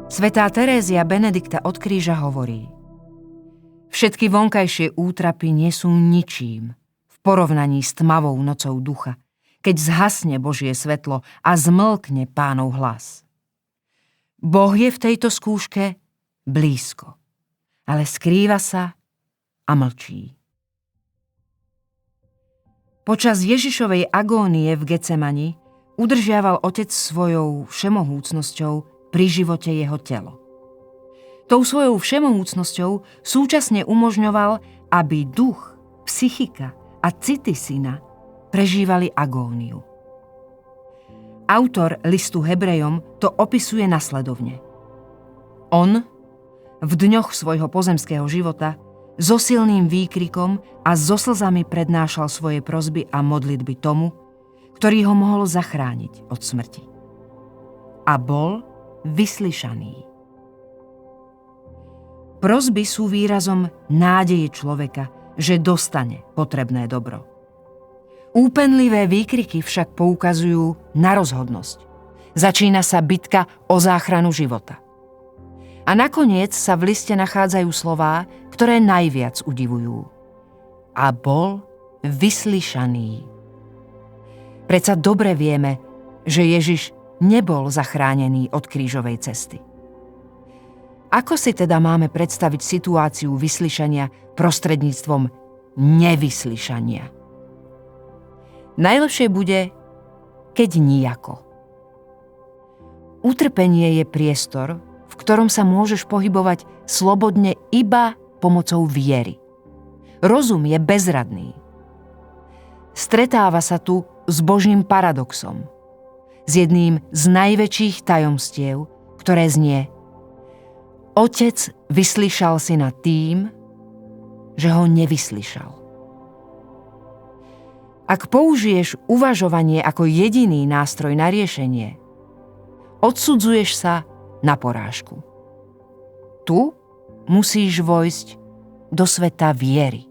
Svätá Terézia Benedikta od kríža hovorí: Všetky vonkajšie útrapy nie sú ničím v porovnaní s tmavou nocou ducha, keď zhasne Božie svetlo a zmlkne Pánov hlas. Boh je v tejto skúške blízko, ale skrýva sa a mlčí. Počas Ježišovej agónie v Getsemani udržiaval Otec svojou všemohúcnosťou pri živote jeho telo. Tou svojou všemohúcnosťou súčasne umožňoval, aby duch, psychika a city syna prežívali agóniu. Autor listu Hebrejom to opisuje nasledovne. On v dňoch svojho pozemského života so silným výkrikom a so slzami prednášal svoje prosby a modlitby tomu, ktorý ho mohol zachrániť od smrti. A bol vyslyšaný. Prosby sú výrazom nádeje človeka, že dostane potrebné dobro. Úpenlivé výkriky však poukazujú na rozhodnosť. Začína sa bitka o záchranu života. A nakoniec sa v liste nachádzajú slová, ktoré najviac udivujú. A bol vyslyšaný. Predsa dobre vieme, že Ježiš nebol zachránený od krížovej cesty. Ako si teda máme predstaviť situáciu vyslyšania prostredníctvom nevyslyšania? Najlepšie bude, keď nijako. Utrpenie je priestor, v ktorom sa môžeš pohybovať slobodne iba pomocou viery. Rozum je bezradný. Stretáva sa tu s Božím paradoxom, s jedným z najväčších tajomstiev, ktoré znie: Otec vyslyšal syna tým, že ho nevyslyšal. Ak použiješ uvažovanie ako jediný nástroj na riešenie, odsudzuješ sa na porážku. Tu musíš vojsť do sveta viery.